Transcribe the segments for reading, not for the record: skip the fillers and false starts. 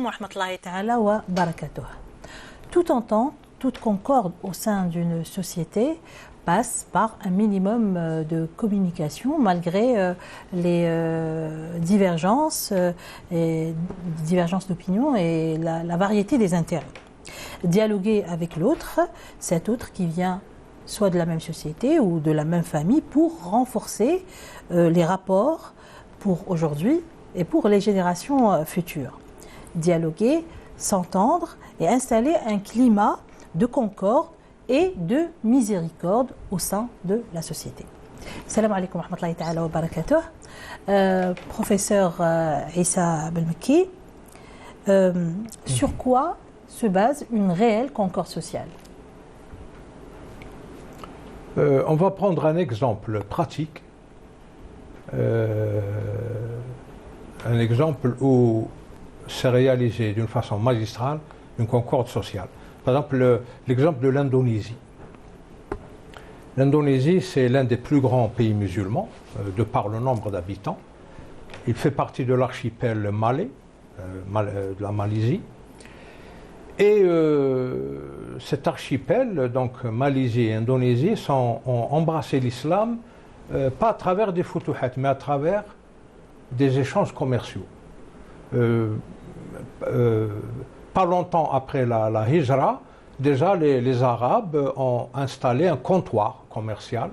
wa rahmatullahi ta'ala wa barakatuh. Toute entente, toute concorde au sein d'une société passe par un minimum de communication malgré les divergences d'opinion et la variété des intérêts. Dialoguer avec l'autre, cet autre qui vient soit de la même société ou de la même famille pour renforcer les rapports pour aujourd'hui et pour les générations futures. Dialoguer, s'entendre et installer un climat de concorde et de miséricorde au sein de la société. Salam alaikum wa rahmatullahi ta'ala wa barakatuh. Professeur Issa Belmeki, sur quoi se base une réelle concorde sociale? On va prendre un exemple pratique, un exemple où s'est réalisé d'une façon magistrale une concorde sociale. Par exemple, l'exemple de l'Indonésie. L'Indonésie, c'est l'un des plus grands pays musulmans, de par le nombre d'habitants. Il fait partie de l'archipel malais, de la Malaisie. Et cet archipel, donc Malaisie et Indonésie, ont embrassé l'islam, pas à travers des futuhat, mais à travers des échanges commerciaux. Pas longtemps après la hijra, déjà les Arabes ont installé un comptoir commercial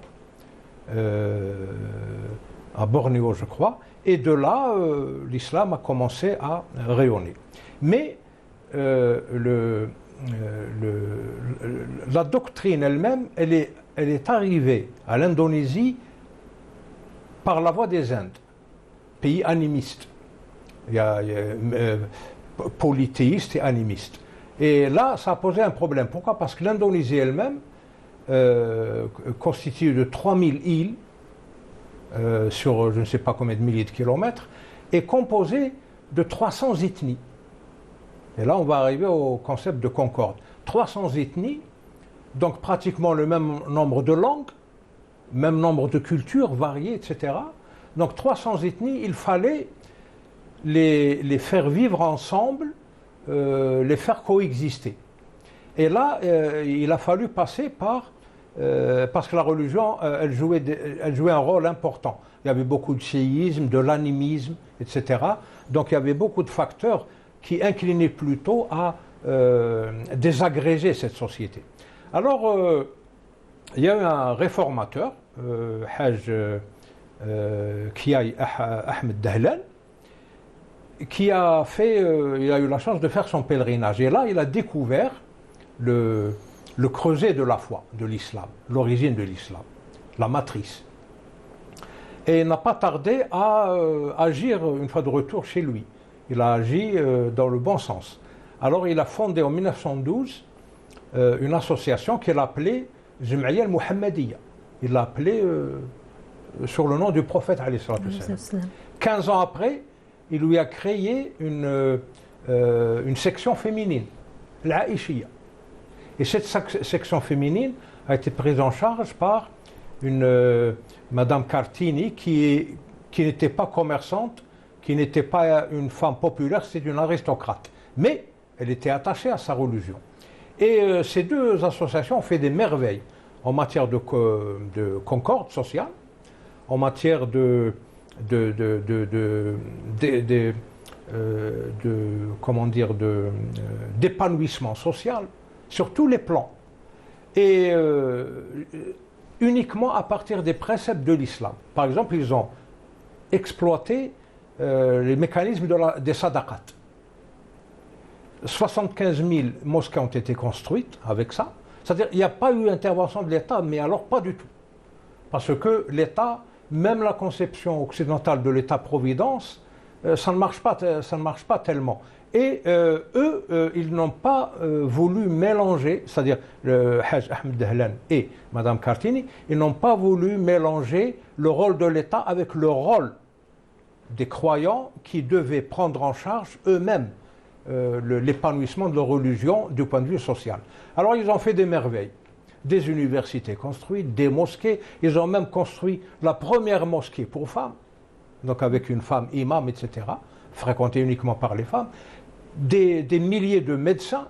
à Bornéo, je crois, et de là, l'islam a commencé à rayonner. Mais la doctrine elle-même, elle est arrivée à l'Indonésie par la voie des Indes, pays animiste. Il y a polythéiste et animiste. Et là, ça a posé un problème. Pourquoi? Parce que l'Indonésie elle-même, constituée de 3000 îles, sur je ne sais pas combien de milliers de kilomètres, est composée de 300 ethnies. Et là, on va arriver au concept de concorde. 300 ethnies, donc pratiquement le même nombre de langues, même nombre de cultures variées, etc. Donc 300 ethnies, il fallait les faire vivre ensemble, les faire coexister. Et là, il a fallu passer par... parce que la religion, elle jouait un rôle important. Il y avait beaucoup de séisme, de l'animisme, etc. Donc il y avait beaucoup de facteurs qui inclinaient plutôt à désagréger cette société. Alors, il y a eu un réformateur, Haj Kiai Ahmed Dahlan, qui a il a eu la chance de faire son pèlerinage. Et là, il a découvert le creuset de la foi, de l'islam, l'origine de l'islam, la matrice. Et il n'a pas tardé à agir une fois de retour chez lui. Il a agi dans le bon sens. Alors, il a fondé en 1912 une association qu'il a appelée Jum'iyya al-Muhammadiyya. Il l'a appelée sur le nom du prophète, alayhi salatu wassalam. 15 ans après, il lui a créé une section féminine, l'Aïchiyya. Et cette section féminine a été prise en charge par une Madame Cartini qui n'était pas commerçante, qui n'était pas une femme populaire, c'était une aristocrate. Mais elle était attachée à sa religion. Et ces deux associations ont fait des merveilles en matière de concorde sociale, en matière d'épanouissement social, sur tous les plans. Et uniquement à partir des préceptes de l'islam. Par exemple, ils ont exploité les mécanismes des sadaqat. 75 000 mosquées ont été construites avec ça. C'est-à-dire qu'il n'y a pas eu intervention de l'État, mais alors pas du tout. Parce que l'État, même la conception occidentale de l'État-providence, ça ne marche pas tellement. Et ils n'ont pas voulu mélanger, c'est-à-dire le Haj Ahmed Dahlan et Madame Cartini, ils n'ont pas voulu mélanger le rôle de l'État avec le rôle des croyants qui devaient prendre en charge eux-mêmes l'épanouissement de leur religion du point de vue social. Alors ils ont fait des merveilles. Des universités construites, des mosquées. Ils ont même construit la première mosquée pour femmes, donc avec une femme imam, etc., fréquentée uniquement par les femmes. Des milliers de médecins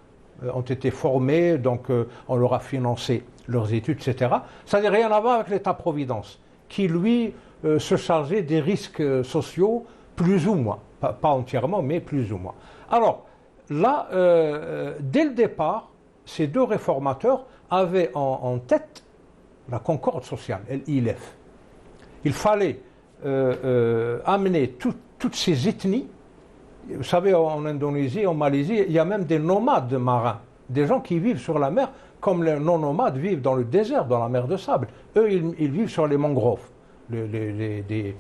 ont été formés, donc on leur a financé leurs études, etc. Ça n'a rien à voir avec l'État-providence, qui lui se chargeait des risques sociaux plus ou moins, pas entièrement, mais plus ou moins. Alors là, dès le départ, ces deux réformateurs avaient en tête la concorde sociale, l'ILF. Il fallait amener toutes ces ethnies. Vous savez, en Indonésie, en Malaisie, il y a même des nomades marins, des gens qui vivent sur la mer, comme les non-nomades vivent dans le désert, dans la mer de sable. Eux, ils vivent sur les mangroves, des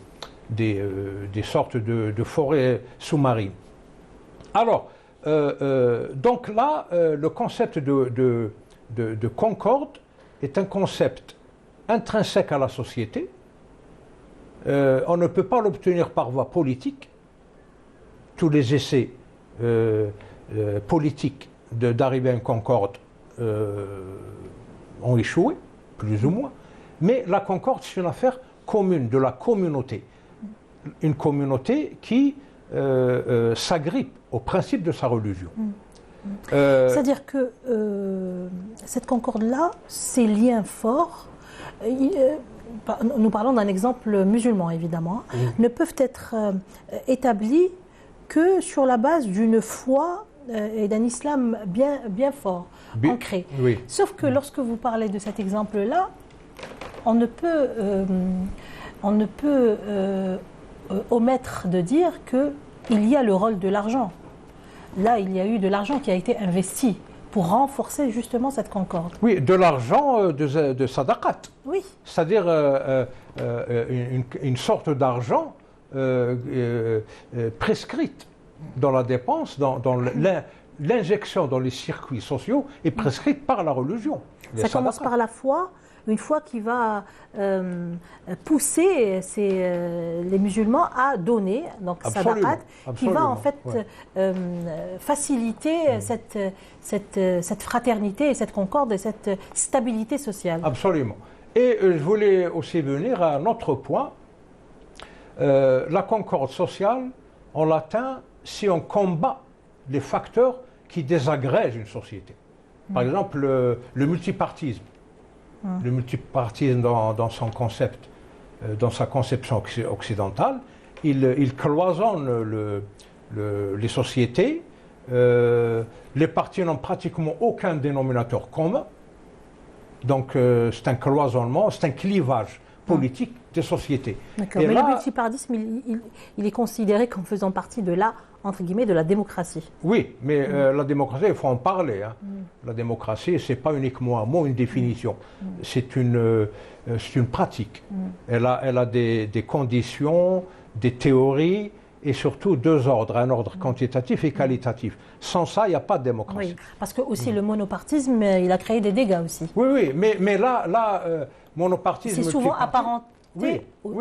sortes de forêts sous-marines. Alors, donc là, le concept de concorde est un concept intrinsèque à la société. On ne peut pas l'obtenir par voie politique. Tous les essais politiques d'arriver à une concorde ont échoué, plus ou moins. Mais la concorde, c'est une affaire commune, de la communauté. Une communauté qui s'agrippe au principe de sa religion. C'est-à-dire que cette concorde-là, ces liens forts, nous parlons d'un exemple musulman évidemment, ne peuvent être établis que sur la base d'une foi et d'un islam bien fort, ancré. Oui. Sauf que lorsque vous parlez de cet exemple-là, on ne peut omettre de dire qu'il y a le rôle de l'argent. Là, il y a eu de l'argent qui a été investi pour renforcer justement cette concorde. Oui, de l'argent de sadaqat. Oui. C'est-à-dire une sorte d'argent prescrite dans la dépense, dans l'injection dans les circuits sociaux est prescrite par la religion. Ça commence par la foi, une foi qui va pousser les musulmans à donner, donc sadaqat, qui va en fait faciliter cette fraternité et cette concorde et cette stabilité sociale. Absolument. Et je voulais aussi venir à un autre point. La concorde sociale, on l'atteint si on combat les facteurs qui désagrègent une société. Par exemple, le multipartisme. Le multipartisme dans son concept, dans sa conception occidentale, il cloisonne les sociétés. Les partis n'ont pratiquement aucun dénominateur commun. Donc c'est un cloisonnement, c'est un clivage politique des sociétés. D'accord. Mais le multipartisme, il est considéré comme faisant partie de entre guillemets, de la démocratie. Oui, mais la démocratie, il faut en parler. Hein. La démocratie, ce n'est pas uniquement un mot, une définition. C'est une pratique. Elle a des conditions, des théories et surtout deux ordres, un ordre quantitatif et qualitatif. Sans ça, il n'y a pas de démocratie. Oui, parce que aussi le monopartisme, il a créé des dégâts aussi. Oui, mais là monopartisme... C'est souvent apparenté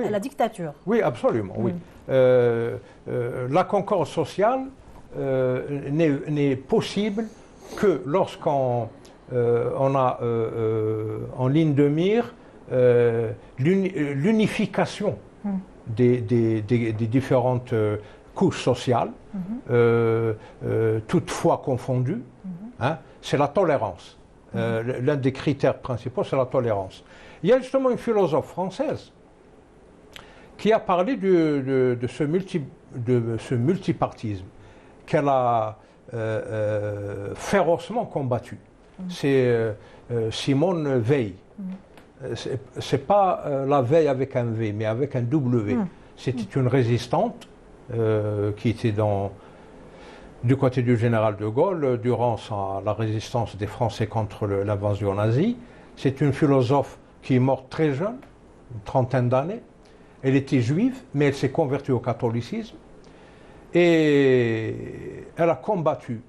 à la dictature. Oui, absolument, oui. La concorde sociale n'est possible que lorsqu'on a en ligne de mire l'unification des différentes couches sociales, toutes fois confondues. Hein, c'est la tolérance. L'un des critères principaux, c'est la tolérance. Il y a justement une philosophe française qui a parlé de ce multipartisme qu'elle a férocement combattu. C'est Simone Veil. C'est pas la veille avec un V, mais avec un W. C'était une résistante qui était du côté du général de Gaulle durant la résistance des Français contre l'invasion nazie. C'est une philosophe qui est morte très jeune, une trentaine d'années. Elle était juive, mais elle s'est convertie au catholicisme. Et elle a combattu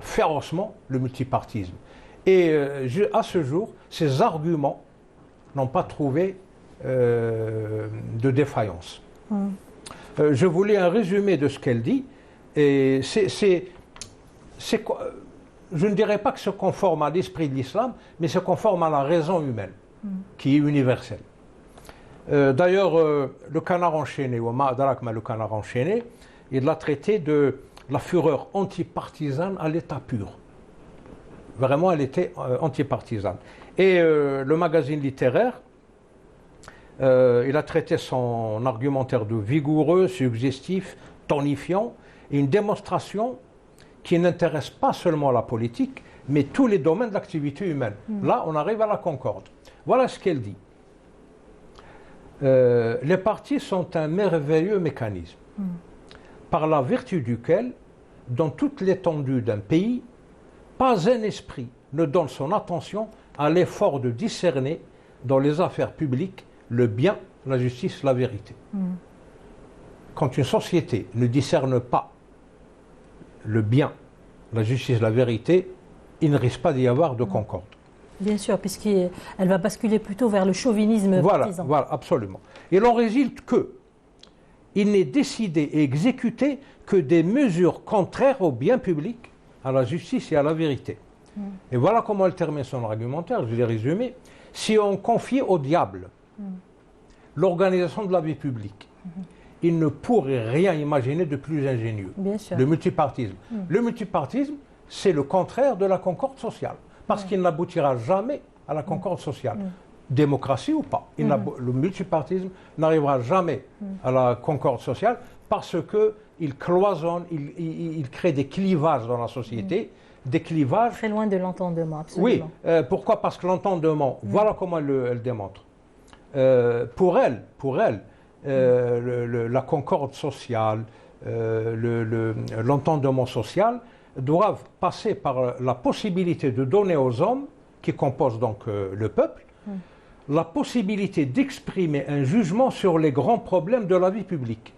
férocement le multipartisme. Et à ce jour, ses arguments n'ont pas trouvé de défaillance. Je voulais un résumé de ce qu'elle dit. Et je ne dirais pas que c'est conforme à l'esprit de l'islam, mais c'est conforme à la raison humaine, qui est universelle. D'ailleurs, le canard enchaîné, ou le canard enchaîné, il l'a traité la fureur antipartisane à l'état pur. Vraiment, elle était antipartisane. Et le magazine littéraire, il a traité son argumentaire de vigoureux, suggestif, tonifiant, et une démonstration qui n'intéresse pas seulement la politique, mais tous les domaines de l'activité humaine. Là, on arrive à la concorde. Voilà ce qu'elle dit. Les partis sont un merveilleux mécanisme, par la vertu duquel, dans toute l'étendue d'un pays, pas un esprit ne donne son attention à l'effort de discerner dans les affaires publiques le bien, la justice, la vérité. Quand une société ne discerne pas le bien, la justice, la vérité, il ne risque pas d'y avoir de concorde. Bien sûr, puisqu'elle va basculer plutôt vers le chauvinisme partisan. Voilà, absolument. Il en résulte que il n'est décidé et exécuté que des mesures contraires au bien public, à la justice et à la vérité. Et voilà comment elle termine son argumentaire, je l'ai résumé. Si on confie au diable l'organisation de la vie publique, il ne pourrait rien imaginer de plus ingénieux. Bien sûr. Le multipartisme. Le multipartisme, c'est le contraire de la concorde sociale, parce qu'il n'aboutira jamais à la concorde sociale. Démocratie ou pas. Le multipartisme n'arrivera jamais à la concorde sociale parce qu'il cloisonne, il crée des clivages dans la société, des clivages... Très loin de l'entendement, absolument. Oui, pourquoi? Parce que l'entendement, voilà comment elle démontre. Pour elle, la concorde sociale, l'entendement social doivent passer par la possibilité de donner aux hommes qui composent donc le peuple la possibilité d'exprimer un jugement sur les grands problèmes de la vie publique.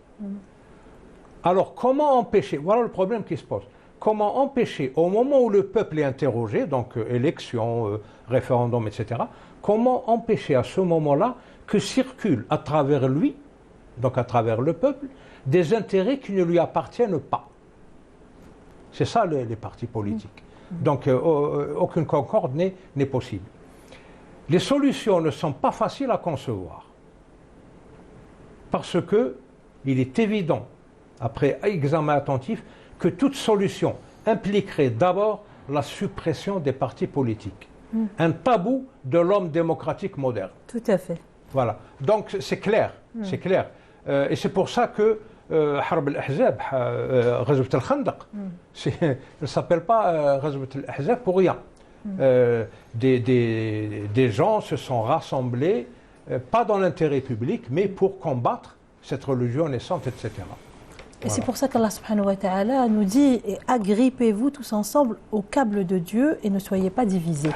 Alors comment empêcher, voilà le problème qui se pose, comment empêcher au moment où le peuple est interrogé, donc élection, référendum, etc., comment empêcher à ce moment-là que circulent à travers lui, donc à travers le peuple, des intérêts qui ne lui appartiennent pas. C'est ça les partis politiques. Donc aucune concorde n'est possible. Les solutions ne sont pas faciles à concevoir. Parce qu'il est évident, après examen attentif, que toute solution impliquerait d'abord la suppression des partis politiques. Un tabou de l'homme démocratique moderne. Tout à fait. Voilà. Donc c'est clair. C'est clair. Et c'est pour ça que Harb al-Ahzab, Ghazwat al-Khandaq, ne s'appelle pas Ghazwat al-Ahzab pour rien. Des gens se sont rassemblés, pas dans l'intérêt public, mais pour combattre cette religion naissante, etc. Et voilà. C'est pour ça qu'Allah subhanahu wa ta'ala nous dit « Agrippez-vous tous ensemble au câble de Dieu et ne soyez pas divisés ».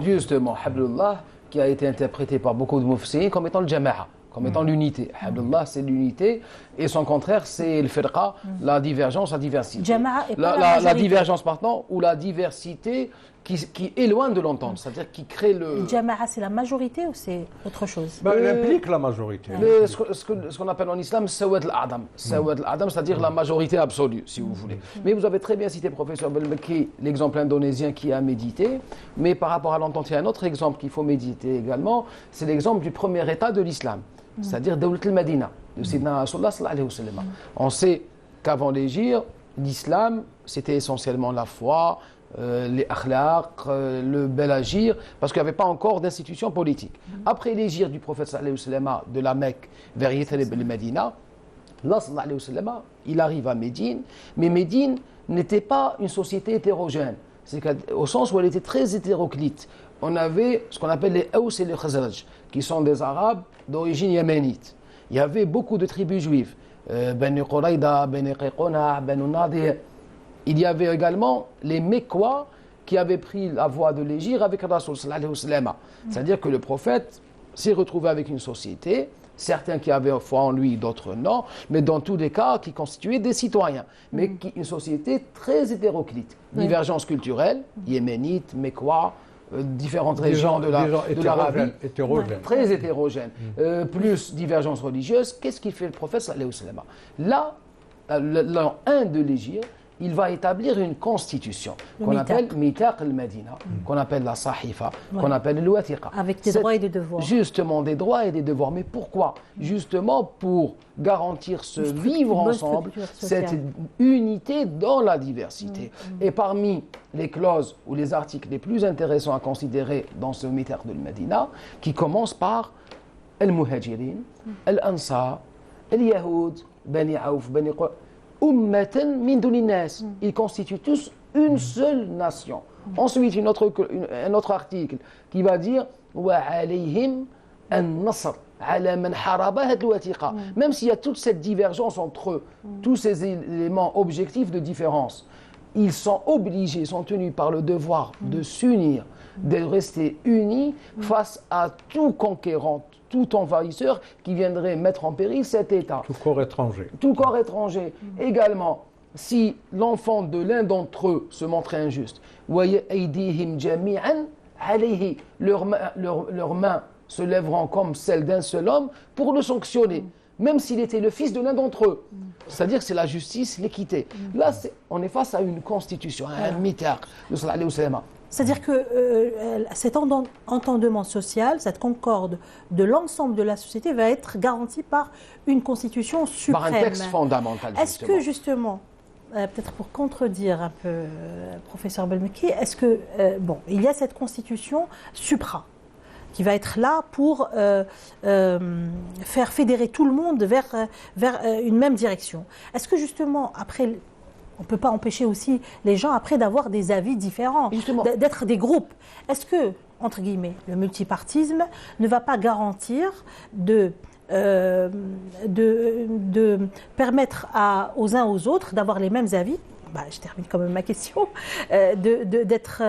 Justement, Hablullah, qui a été interprété par beaucoup de mufassirin comme étant le jama'a, comme étant l'unité. Hablullah, c'est l'unité, et son contraire, c'est le firqa, la divergence, la diversité. Jama'a est pas la divergence, pardon, ou la diversité qui éloigne de l'entendre, c'est-à-dire qui crée le... Jama'a, c'est la majorité ou c'est autre chose? Elle implique la majorité. Ce qu'on appelle en islam, Sawad al-Adam. Sawad al-Adam, c'est-à-dire la majorité absolue, si vous voulez. Mais vous avez très bien cité, professeur Belmeki, l'exemple indonésien qui a médité. Mais par rapport à l'entente, il y a un autre exemple qu'il faut méditer également, c'est l'exemple du premier état de l'islam, c'est-à-dire Dawlat al-Madina, de Sayyidina Rasulullah sallallahu alayhi wa sallam. On sait qu'avant l'hégire, l'islam, c'était essentiellement la foi, les akhlaq, le bel agir, parce qu'il n'y avait pas encore d'institution politique. Après l'hégire du prophète sallallahu alayhi wa sallam de la Mecque vers Yathrib al-Madina, là sallallahu alayhi wa sallam, il arrive à Médine, mais Médine n'était pas une société hétérogène, c'est au sens où elle était très hétéroclite. On avait ce qu'on appelle les Aws et les Khazraj, qui sont des Arabes d'origine yéménite. Il y avait beaucoup de tribus juives, Bani Quraïda, Bani Qayquna, Bani Nadir. Il y avait également les Mekwa qui avaient pris la voie de l'hégire avec Rasul sallallahu alayhi wa sallam. C'est-à-dire que le prophète s'est retrouvé avec une société, certains qui avaient foi en lui, d'autres non, mais dans tous les cas qui constituaient des citoyens, mais une société très hétéroclite. Divergence culturelle, yéménite, Mekwa, différentes régions de l'Arabie, très hétérogènes, plus divergence religieuse. Qu'est-ce qu'il fait le prophète sallallahu alayhi wa sallam? Là, l'an 1 de l'hégire, il va établir une constitution qu'on appelle Mithaq al-Madina, qu'on appelle la Sahifa, qu'on appelle le Wathiqa. Avec des droits et des devoirs. Justement, des droits et des devoirs. Mais pourquoi? Justement pour garantir ce vivre ensemble, cette unité dans la diversité. Et parmi les clauses ou les articles les plus intéressants à considérer dans ce Mithaq al-Madina, qui commence par Al-Muhajirin, Al-Ansar, Al-Yahoud, Bani Aouf, Bani Qurayza, Ummatan min duni nas. Ils constituent tous une seule nation. Ensuite, un autre article qui va dire Wa alayhim an-nasr ala man haraba had al-wathiqa. Même s'il y a toute cette divergence entre eux, tous ces éléments objectifs de différence, ils sont obligés, sont tenus par le devoir de s'unir, de rester unis face à tout conquérant, tout envahisseur qui viendrait mettre en péril cet État. Tout corps étranger. Tout corps étranger. Également, si l'enfant de l'un d'entre eux se montrait injuste, leurs mains se lèveront comme celles d'un seul homme pour le sanctionner, même s'il était le fils de l'un d'entre eux. C'est-à-dire que c'est la justice, l'équité. Là, on est face à une constitution, à un mithaq de sallallahu alayhi wa sallam. C'est-à-dire que cet entendement social, cette concorde de l'ensemble de la société va être garantie par une constitution suprême. Par un texte fondamental, justement. Est-ce que justement, peut-être pour contredire un peu professeur Belmeki, est-ce que, il y a cette constitution supra qui va être là pour faire fédérer tout le monde vers une même direction. Est-ce que justement, après... On ne peut pas empêcher aussi les gens après d'avoir des avis différents, d'être des groupes. Est-ce que, entre guillemets, le multipartisme ne va pas garantir de permettre aux uns aux autres d'avoir les mêmes avis? Je termine quand même ma question, d'être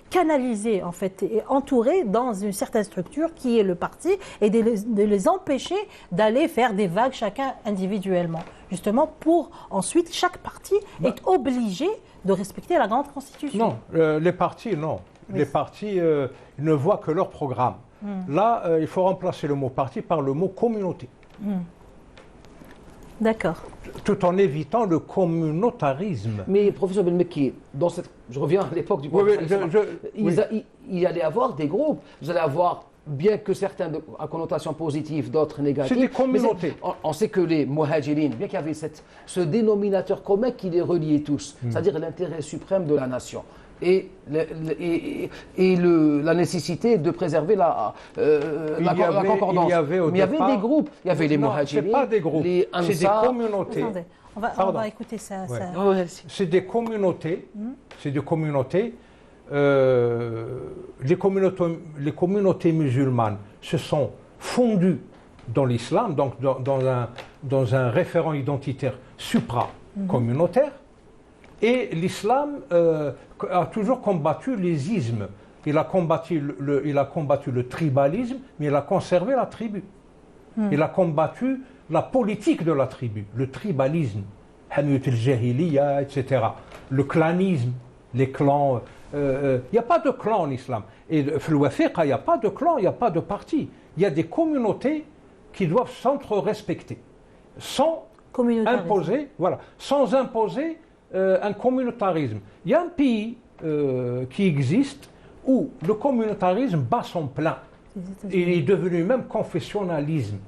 canalisés en fait et entourés dans une certaine structure qui est le parti et de les empêcher d'aller faire des vagues chacun individuellement. Justement pour ensuite chaque parti est obligé de respecter la grande constitution. Non, les partis non. Oui. Les partis ne voient que leur programme. Là, il faut remplacer le mot parti par le mot communauté. D'accord. Tout en évitant le communautarisme. Mais professeur Belmeki, je reviens à l'époque du prophète, il y allait avoir des groupes. Vous allez avoir, bien que certains à connotation positive, d'autres négatives. C'est des communautés. On sait que les muhajirines, bien qu'il y avait ce dénominateur commun qui les reliait tous, c'est-à-dire l'intérêt suprême de la nation. Et la nécessité de préserver la concordance. Mais il y avait des groupes. Il y avait les muhajirines, ce pas des groupes, les ansar. C'est des communautés. On va écouter ça. Ouais. Ouais. C'est des communautés. C'est des communautés. Les communautés musulmanes se sont fondues dans l'islam, donc dans un référent identitaire supra-communautaire. Et l'islam a toujours combattu les ismes. Il a combattu le tribalisme, mais il a conservé la tribu. Il a combattu la politique de la tribu, le tribalisme, Hamiyut al-Jahiliya, etc. Le clanisme, les clans. Il n'y a pas de clan en islam. Et dans le Wathiqa, il n'y a pas de clan, il n'y a pas de parti. Il y a des communautés qui doivent s'entre-respecter, sans imposer un communautarisme. Il y a un pays qui existe où le communautarisme bat son plein. Il est devenu même confessionnalisme.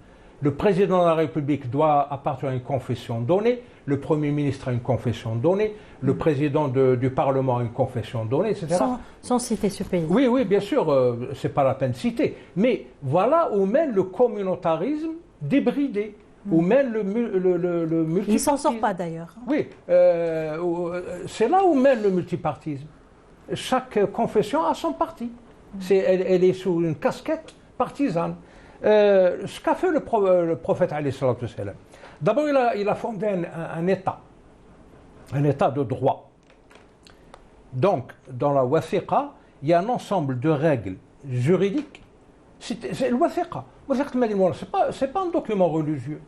Le président de la République doit appartenir à une confession donnée, le Premier ministre a une confession donnée, le président du Parlement a une confession donnée, etc. Sans citer ce pays. Oui, bien sûr, ce n'est pas la peine de citer. Mais voilà où mène le communautarisme débridé. Ou mène le multipartisme. Il ne s'en sort pas d'ailleurs. Oui, c'est là où mène le multipartisme. Chaque confession a son parti. Elle est sous une casquette partisane. Ce qu'a fait le prophète, d'abord il a fondé un État de droit. Donc, dans la Wathiqa, il y a un ensemble de règles juridiques. C'est le Wathiqa. Ce n'est pas un document religieux.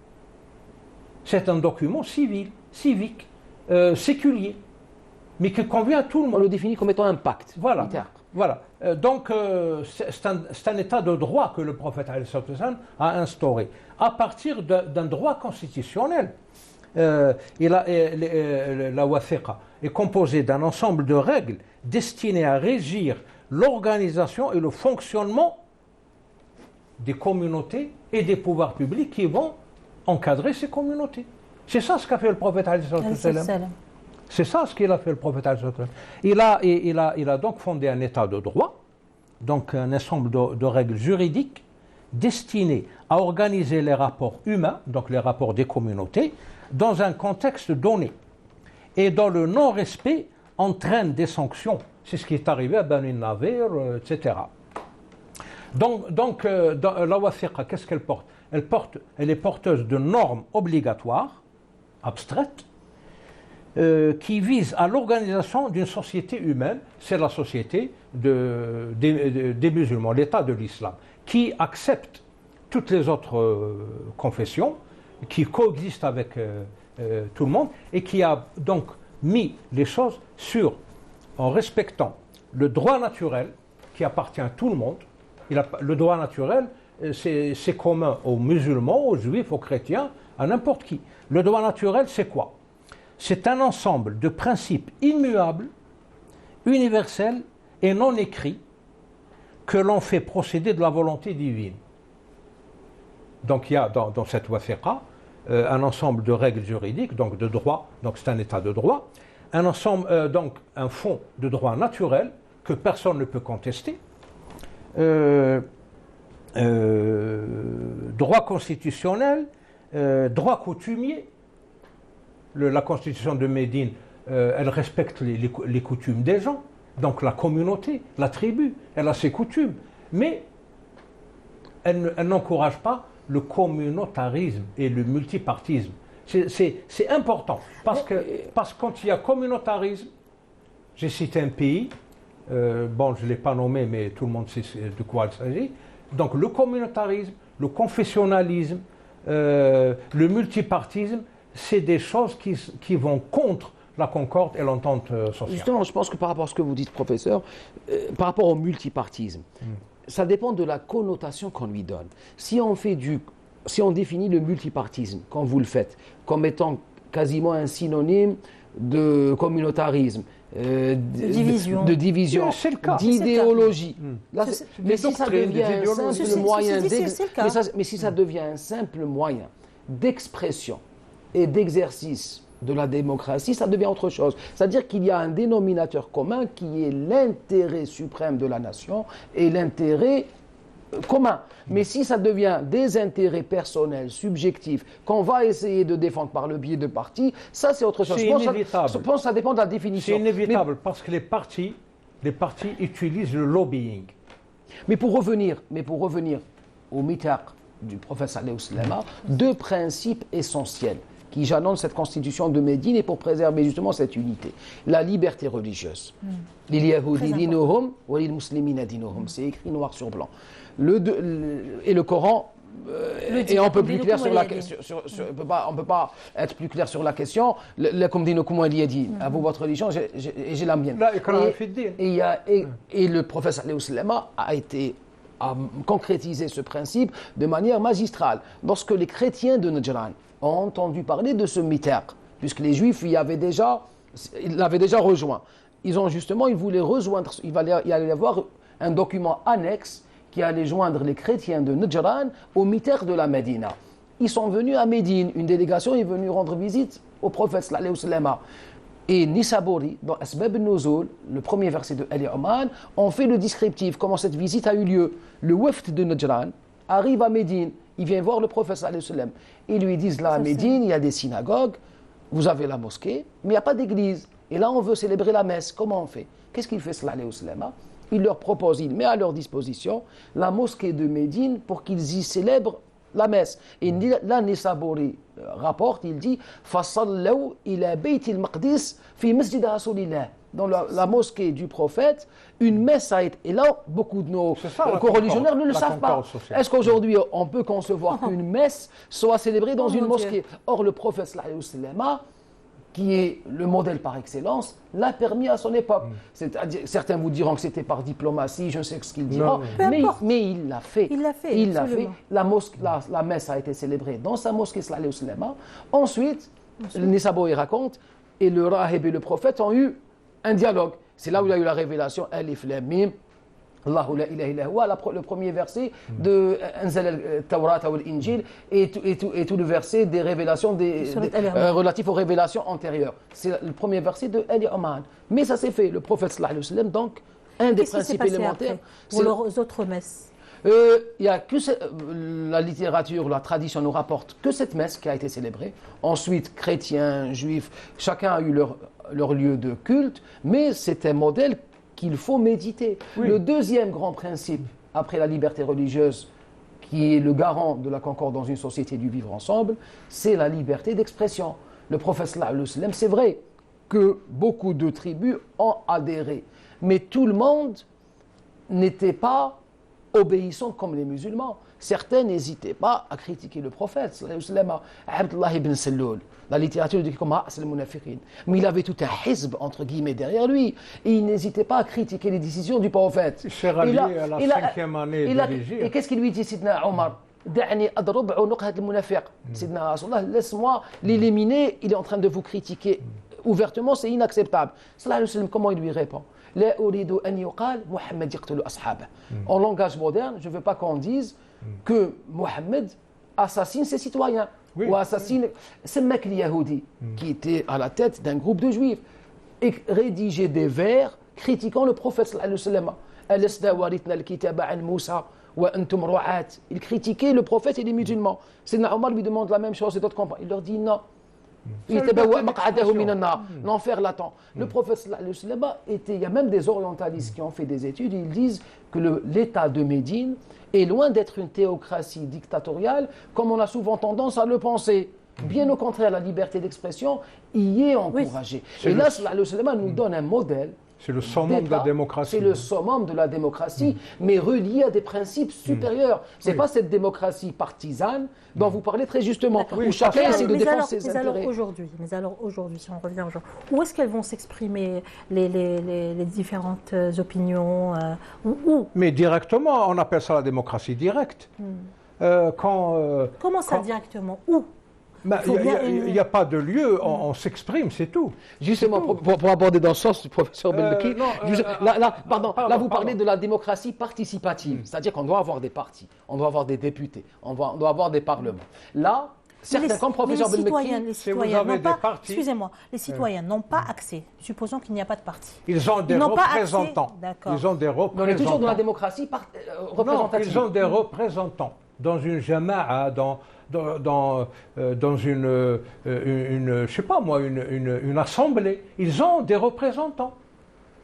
C'est un document civil, civique, séculier, mais qui convient à tout le monde. On le définit comme étant un pacte. Voilà. Donc, c'est un état de droit que le prophète a instauré, à partir d'un droit constitutionnel. La wathiqa est composée d'un ensemble de règles destinées à régir l'organisation et le fonctionnement des communautés et des pouvoirs publics qui vont encadrer ces communautés. C'est ça ce qu'a fait le prophète alayhi sallam. C'est ça ce qu'il a fait le prophète alayhi sallam. Il a donc fondé un état de droit, donc un ensemble de règles juridiques destinées à organiser les rapports humains, donc les rapports des communautés, dans un contexte donné et dont le non-respect entraîne des sanctions. C'est ce qui est arrivé à Bani Nadir, etc. Donc la wathiqa, qu'est-ce qu'elle porte? Elle est porteuse de normes obligatoires, abstraites, qui visent à l'organisation d'une société humaine. C'est la société des musulmans, l'État de l'islam, qui accepte toutes les autres confessions, qui coexiste avec tout le monde, et qui a donc mis les choses en respectant le droit naturel qui appartient à tout le monde. Le droit naturel, c'est commun aux musulmans, aux juifs, aux chrétiens, à n'importe qui. Le droit naturel, c'est quoi? C'est un ensemble de principes immuables, universels et non écrits que l'on fait procéder de la volonté divine. Donc il y a dans cette wathiqa un ensemble de règles juridiques, donc de droit, donc c'est un état de droit, un ensemble, donc un fond de droit naturel que personne ne peut contester, droit constitutionnel, droit coutumier. La constitution de Médine, elle respecte les coutumes des gens, donc la communauté, la tribu, elle a ses coutumes, mais elle n'encourage pas le communautarisme et le multipartisme. C'est important, parce que quand il y a communautarisme, j'ai cité un pays, bon, je ne l'ai pas nommé, mais tout le monde sait de quoi il s'agit. Donc le communautarisme, le confessionnalisme, le multipartisme, c'est des choses qui vont contre la concorde et l'entente sociale. Justement, je pense que par rapport à ce que vous dites, professeur, par rapport au multipartisme, ça dépend de la connotation qu'on lui donne. Si on définit le multipartisme, quand vous le faites, comme étant quasiment un synonyme de communautarisme, de division, d'idéologie. Mais si ça devient un simple moyen, mais si ça devient un simple moyen d'expression et d'exercice de la démocratie, ça devient autre chose. C'est-à-dire qu'il y a un dénominateur commun qui est l'intérêt suprême de la nation et l'intérêt commun. Mais si ça devient des intérêts personnels, subjectifs, qu'on va essayer de défendre par le biais de partis, ça c'est autre chose. C'est inévitable. Je pense que ça dépend de la définition. C'est inévitable parce que les partis utilisent le lobbying. Mais pour revenir au mitaq du prophète sallallahu alayhi wa sallam, deux principes essentiels qui jalonnent cette constitution de Médine et pour préserver justement cette unité. La liberté religieuse. Lil Yahudi dinuhum wa lil muslimina dinuhum. C'est écrit noir sur blanc. Et le Coran est un peu plus clair sur la question. On ne peut pas être plus clair sur la question. Comme dit Nokoum Ali a dit, à vous votre religion et j'ai la mienne. Et le prophète sallallahu alayhi wa sallam a concrétisé ce principe de manière magistrale. Lorsque les chrétiens de Najran ont entendu parler de ce mitaq, puisque les Juifs l'avaient déjà rejoint. Ils voulaient rejoindre, il allait y avoir un document annexe qui allait joindre les chrétiens de Najran au mitaq de la Médina. Ils sont venus à Médine, une délégation est venue rendre visite au prophète sallallahu alayhi wa sallam. Et Nisaburi, dans Asbab al-Nuzul, le premier verset de Ali Oman, ont fait le descriptif, comment cette visite a eu lieu. Le wafd de Najran arrive à Médine, il vient voir le prophète sallallahu alayhi wa sallam. Ils lui disent là à Médine, il y a des synagogues, vous avez la mosquée, mais il n'y a pas d'église. Et là, on veut célébrer la messe. Comment on fait? Qu'est-ce qu'il fait sallallahu alayhi wa sallam? Il leur propose, il met à leur disposition la mosquée de Médine pour qu'ils y célèbrent la messe. Et là, Nisaburi rapporte, il dit فَصَلَّوْا إِلَى بَيْتِ الْمَقْدِسِ فِي مَسْجِدِ رَسُولِ اللَّهِ. Dans la mosquée du prophète, une messe a été... Et là, beaucoup de nos co-religionnaires ne le savent pas. Est-ce qu'aujourd'hui, on peut concevoir qu'une messe soit célébrée dans une mosquée? Or, le prophète sallallahu alayhi wa sallam, qui est le modèle par excellence, l'a permis à son époque. C'est-à-dire, certains vous diront que c'était par diplomatie, je sais ce qu'ils diront, mais il l'a fait. Il l'a fait. La messe a été célébrée dans sa mosquée sallallahu alayhi wa sallam. Ensuite, Le Nisaboui raconte, et le Rahib et le prophète ont eu un dialogue. C'est là où il y a eu la révélation, Alif Lam Mim, Allahu la ilaha illa huwa, le premier verset de Anzal al-Tawrat ou l'Injil, et tout le verset des révélations relatifs aux révélations antérieures. C'est le premier verset de Ali Oman. Mais ça s'est fait. Le prophète sallallahu alayhi wa sallam, donc, un des principes élémentaires. Pour leurs autres messes. Il y a que la littérature, la tradition nous rapporte que cette messe qui a été célébrée. Ensuite, chrétiens, juifs, chacun a eu leur lieu de culte, mais c'est un modèle qu'il faut méditer. Oui. Le deuxième grand principe, après la liberté religieuse, qui est le garant de la concorde dans une société du vivre ensemble, c'est la liberté d'expression. Le prophète sallallahu alayhi wa sallam, c'est vrai que beaucoup de tribus ont adhéré, mais tout le monde n'était pas obéissant comme les musulmans. Certains n'hésitaient pas à critiquer le prophète sallallahu alayhi wa sallam. Abdullah ibn Salloul, la littérature dit comme c'est le munafiqin. Mais il avait tout un hizb entre guillemets derrière lui. Et il n'hésitait pas à critiquer les décisions du prophète. Cher Ali, à la 5e année de l'Hégire. Et qu'est-ce qu'il lui dit, Sidna Omar? Sidna Rasulullah, laisse-moi l'éliminer, il est en train de vous critiquer ouvertement, c'est inacceptable. Sallallahu alayhi wa sallam, comment il lui répond? En langage moderne, je ne veux pas qu'on dise que Mohammed assassine ses citoyens. Oui. Ou assassine Semmek al-Yahoudi, qui était à la tête d'un groupe de juifs, et rédigeait des vers critiquant le prophète sallallahu alayhi wa sallam. Il critiquait le prophète et les musulmans. Sayyidina Omar lui demande la même chose et d'autres compagnons. Il leur dit non. L'enfer l'attend. Le prophète sallallahu alayhi wa sallam était, il y a même des orientalistes qui ont fait des études, ils disent que l'État de Médine est loin d'être une théocratie dictatoriale comme on a souvent tendance à le penser. Bien au contraire, la liberté d'expression y est encouragée. Oui. Et là, sallallahu alayhi wa sallam nous donne un modèle. C'est le summum de la démocratie. C'est le summum de la démocratie, mais relié à des principes supérieurs. Ce n'est pas cette démocratie partisane dont vous parlez très justement, où chacun essaie de défendre ses intérêts. Mais alors aujourd'hui, si on revient aujourd'hui, où est-ce qu'elles vont s'exprimer les différentes opinions où Mais directement, on appelle ça la démocratie directe. Comment ça directement? Où? Il n'y a pas de lieu, on s'exprime, c'est tout. Justement, pour aborder dans le sens du professeur Belmeki, là vous parlez de la démocratie participative, c'est-à-dire qu'on doit avoir des partis, on doit avoir des députés, on doit avoir des parlements. Là, certains, comme professeur Belmeki, les citoyens n'ont pas, excusez-moi, les citoyens n'ont pas accès, supposons qu'il n'y a pas de parti. Ils ont des représentants. Ils ont des représentants. On est toujours dans la démocratie représentative. Ils ont des représentants dans une jama'a, dans une je sais pas moi, une assemblée. Ils ont des représentants.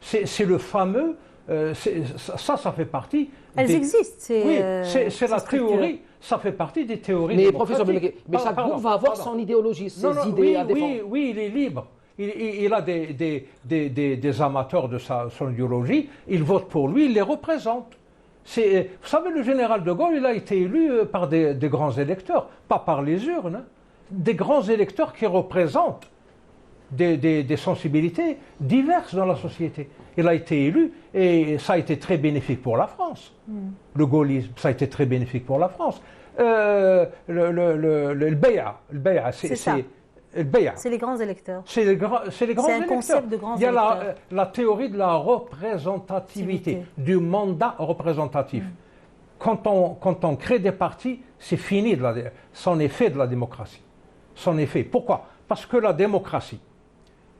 C'est le fameux, ça fait partie. Elles existent. Oui, c'est la théorie. Ça fait partie des théories. Mais professeur Belmeki, chaque groupe va avoir son idéologie, ses idées à défendre. Oui, il est libre. Il a des amateurs de son idéologie. Ils votent pour lui, il les représente. Vous savez, le général de Gaulle, il a été élu par des grands électeurs, pas par les urnes, hein. Des grands électeurs qui représentent des sensibilités diverses dans la société. Il a été élu et ça a été très bénéfique pour la France. Le gaullisme, ça a été très bénéfique pour la France. Le Bay'a, c'est les grands électeurs. C'est les grands électeurs. C'est un concept de grands électeurs. Il y a la théorie de la représentativité, du mandat représentatif. Quand on crée des partis, c'est fini, c'en est fait de la démocratie. C'en est fait. Pourquoi? Parce que la démocratie,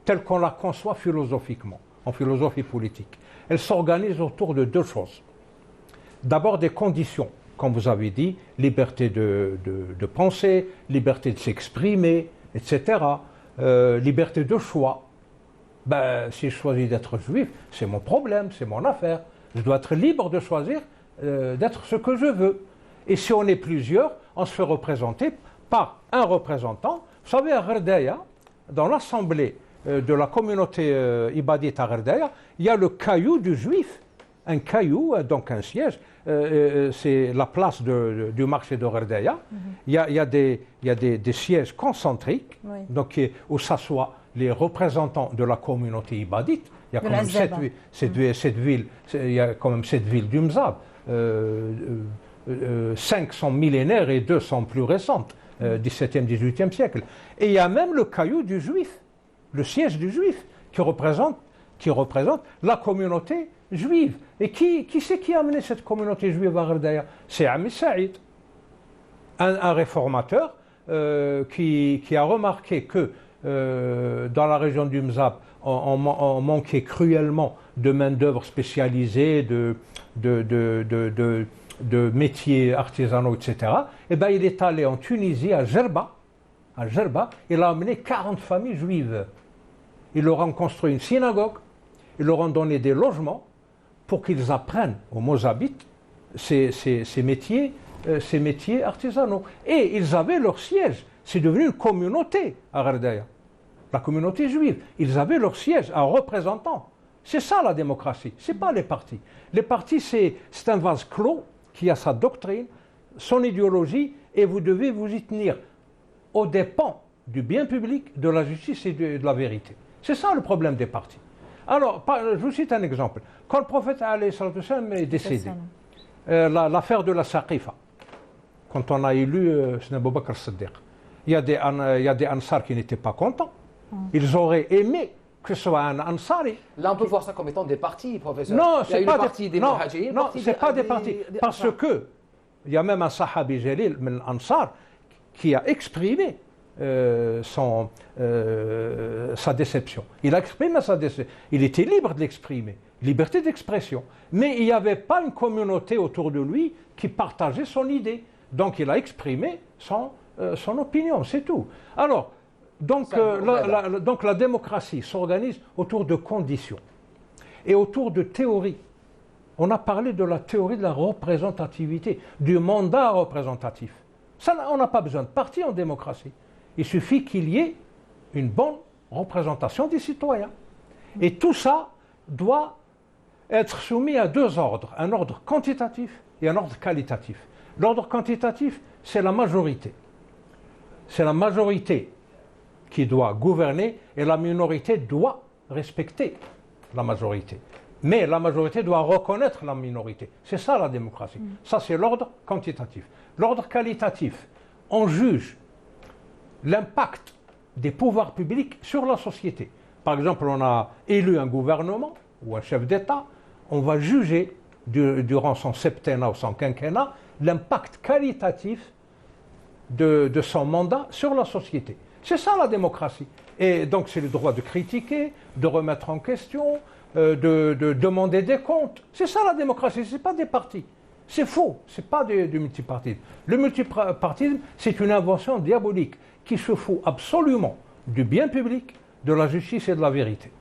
telle qu'on la conçoit philosophiquement, en philosophie politique, elle s'organise autour de deux choses. D'abord des conditions, comme vous avez dit, liberté de penser, liberté de s'exprimer, etc. Liberté de choix. Si je choisis d'être juif, c'est mon problème, c'est mon affaire. Je dois être libre de choisir d'être ce que je veux. Et si on est plusieurs, on se fait représenter par un représentant. Vous savez, à Gherdaya, dans l'assemblée de la communauté ibadite à Gherdaya, il y a le caillou du juif. Un caillou, donc un siège, c'est la place du marché de Gherdaya. Il y a des sièges concentriques, donc, où s'assoient les représentants de la communauté ibadite. Il y a quand même cette ville, il y a quand même cette ville du Mzab. 5 sont millénaires et 2 sont plus récentes. XVIIe, XVIIIe siècle. Et il y a même le caillou du juif, le siège du juif, qui représente la communauté juive. Et qui c'est qui a amené cette communauté juive à Gherdaya? C'est Ami Saïd, un réformateur qui a remarqué que dans la région du Mzab, on manquait cruellement de main-d'œuvre spécialisée, de métiers artisanaux, etc. Et bien, il est allé en Tunisie, à Gerba, il a amené 40 familles juives. Ils leur ont construit une synagogue, ils leur ont donné des logements pour qu'ils apprennent aux Mozabites ces métiers artisanaux. Et ils avaient leur siège. C'est devenu une communauté à Gherdaya, la communauté juive. Ils avaient leur siège, un représentant. C'est ça la démocratie, ce n'est pas les partis. Les partis, c'est un vase clos qui a sa doctrine, son idéologie, et vous devez vous y tenir aux dépens du bien public, de la justice et de la vérité. C'est ça le problème des partis. Alors, je vous cite un exemple. Quand le prophète est décédé, l'affaire de la Saqifa, quand on a élu Abu Bakr as-Siddiq, il y a des Ansars qui n'étaient pas contents. Ils auraient aimé que ce soit un Ansari. Là, on peut voir ça comme étant des partis, professeur. Non, ce n'est pas des partis. Parce que il y a même un Sahabi Jalil, Ansar, qui a exprimé sa déception. Il a exprimé sa déception. Il était libre de l'exprimer, liberté d'expression. Mais il n'y avait pas une communauté autour de lui qui partageait son idée. Donc il a exprimé son opinion, c'est tout. Alors, donc la démocratie s'organise autour de conditions et autour de théories. On a parlé de la théorie de la représentativité, du mandat représentatif. Ça, on n'a pas besoin de parti en démocratie. Il suffit qu'il y ait une bonne représentation des citoyens. Et tout ça doit être soumis à deux ordres, un ordre quantitatif et un ordre qualitatif. L'ordre quantitatif, c'est la majorité. C'est la majorité qui doit gouverner et la minorité doit respecter la majorité. Mais la majorité doit reconnaître la minorité. C'est ça la démocratie. Ça, c'est l'ordre quantitatif. L'ordre qualitatif, on juge l'impact des pouvoirs publics sur la société. Par exemple, on a élu un gouvernement ou un chef d'État, on va juger durant son septennat ou son quinquennat l'impact qualitatif de son mandat sur la société. C'est ça la démocratie. Et donc c'est le droit de critiquer, de remettre en question, de demander des comptes. C'est ça la démocratie, ce n'est pas des partis. C'est faux, ce n'est pas du multipartisme. Le multipartisme, c'est une invention diabolique qui se fout absolument du bien public, de la justice et de la vérité.